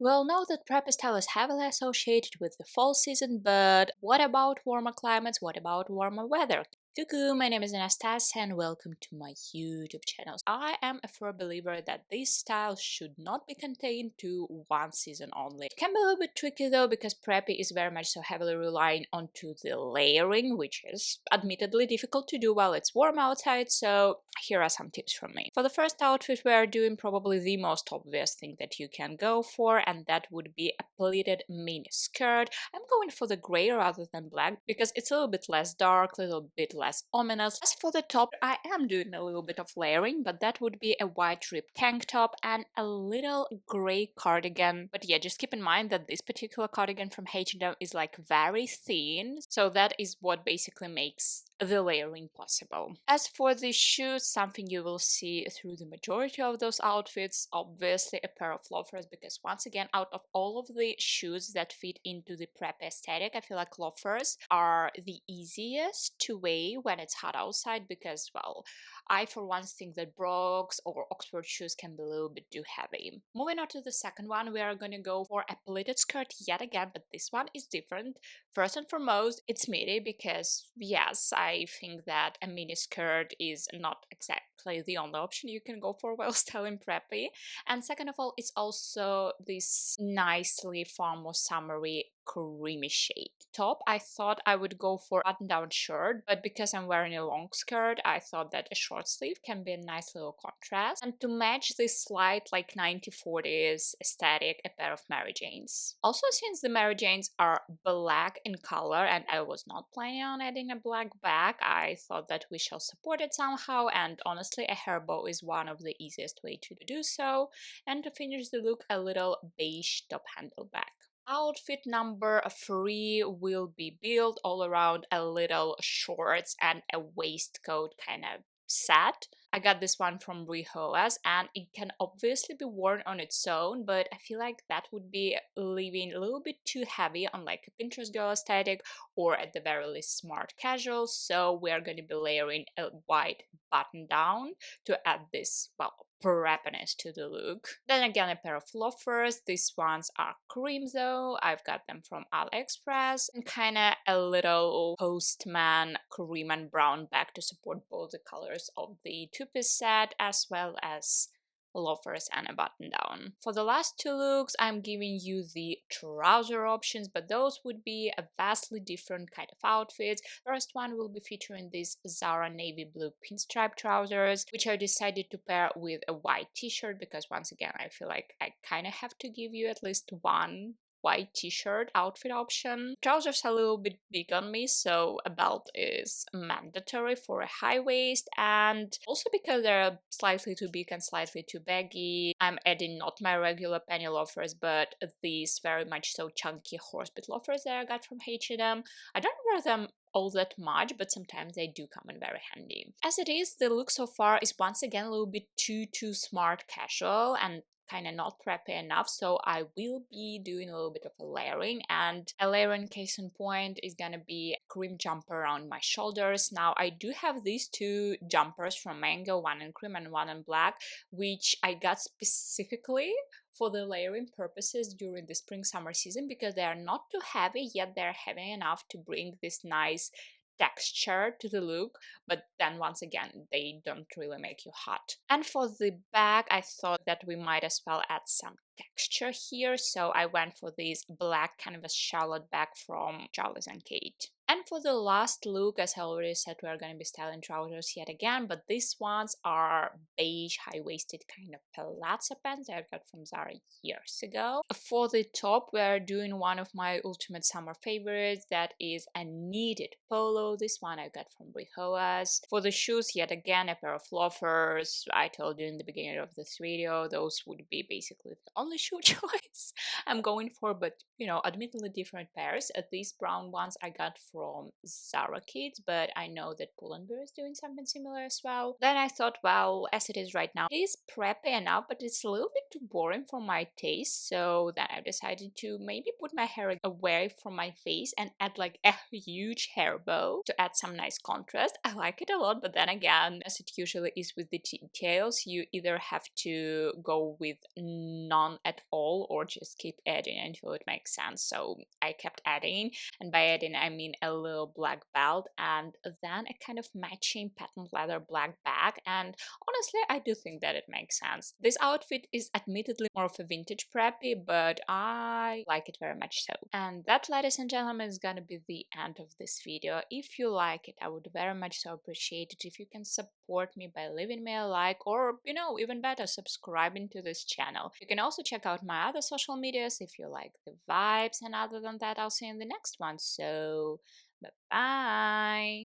Well, know that preppy style is heavily associated with the fall season, but what about warmer climates? What about warmer weather? Cuckoo, my name is Anastasiia and welcome to my YouTube channel. I am a firm believer that this style should not be contained to one season only. It can be a little bit tricky though, because preppy is very much so heavily relying onto the layering, which is admittedly difficult to do while it's warm outside, so here are some tips from me. For the first outfit, we are doing probably the most obvious thing that you can go for, and that would be a pleated mini skirt. I'm going for the gray rather than black because it's a little bit less dark, a little bit less ominous. As for the top, I am doing a little bit of layering, but that would be a white ribbed tank top and a little gray cardigan. But yeah, just keep in mind that this particular cardigan from H&M is like very thin, so that is what basically makes the layering possible. As for the shoes, something you will see through the majority of those outfits, obviously a pair of loafers, because once again, out of all of the shoes that fit into the preppy aesthetic, I feel like loafers are the easiest to wear when it's hot outside, because, well, I for one think that brogues or Oxford shoes can be a little bit too heavy. Moving on to the second one, we are going to go for a pleated skirt yet again, but this one is different. First and foremost, it's midi because, yes, I think that a mini skirt is not exactly the only option you can go for while styling preppy. And second of all, it's also this nicely far more summery creamy shade. Top, I thought I would go for button-down shirt, but because I'm wearing a long skirt, I thought that a short sleeve can be a nice little contrast. And to match this slight like 1940s aesthetic, a pair of Mary Janes. Also, since the Mary Janes are black in color and I was not planning on adding a black back, I thought that we shall support it somehow, and honestly a hair bow is one of the easiest way to do so. And to finish the look, a little beige top handle back. Outfit number 3 will be built all around a little shorts and a waistcoat kind of set. I got this one from Rihoas and it can obviously be worn on its own, but I feel like that would be leaving a little bit too heavy on like a Pinterest girl aesthetic or at the very least smart casual, so we are going to be layering a white button down to add this, well, preppiness to the look. Then again, a pair of loafers. These ones are cream though. I've got them from Aliexpress, and kind of a little postman cream and brown bag to support both the colors of the two-piece set as well as loafers and a button down. For the last two looks, I'm giving you the trouser options, but those would be a vastly different kind of outfits. First one will be featuring these Zara navy blue pinstripe trousers, which I decided to pair with a white t-shirt because once again, I feel like I kind of have to give you at least one white t-shirt outfit option. Trousers are a little bit big on me, so a belt is mandatory for a high waist, and also because they're slightly too big and slightly too baggy, I'm adding not my regular penny loafers, but these very much so chunky horsebit loafers that I got from H&M. I don't wear them all that much, but sometimes they do come in very handy. As it is, the look so far is once again a little bit too smart casual and kind of not preppy enough, so I will be doing a little bit of a layering, and a layering case in point is gonna be a cream jumper around my shoulders. Now I do have these two jumpers from Mango, one in cream and one in black, which I got specifically for the layering purposes during the spring summer season because they are not too heavy, yet they're heavy enough to bring this nice texture to the look, but then once again they don't really make you hot. And for the back, I thought that we might as well add some texture here, so I went for this black canvas Charlotte bag from Charles&Keith. And for the last look, as I already said, we are going to be styling trousers yet again, but these ones are beige high-waisted kind of palazzo pants that I got from Zara years ago. For the top, we are doing one of my ultimate summer favorites, that is a knitted polo. This one I got from Rihoas. For the shoes, yet again, a pair of loafers. I told you in the beginning of this video, those would be basically the only shoe choice I'm going for, but you know, admittedly different pairs. These brown ones I got from from Zara Kids, but I know that Pull&Bear is doing something similar as well. Then I thought, well, as it is right now, it is preppy enough, but it's a little bit too boring for my taste. So then I decided to maybe put my hair away from my face and add like a huge hair bow to add some nice contrast. I like it a lot, but then again, as it usually is with the details, you either have to go with none at all or just keep adding until it makes sense. So I kept adding, and by adding I mean a little black belt and then a kind of matching patent leather black bag, and honestly I do think that it makes sense. This outfit is admittedly more of a vintage preppy, but I like it very much so. And that, ladies and gentlemen, is gonna be the end of this video. If you like it, I would very much so appreciate it if you can support me by leaving me a like, or even better, subscribing to this channel. You can also check out my other social medias if you like the vibes, and other than that, I'll see you in the next one. So bye bye.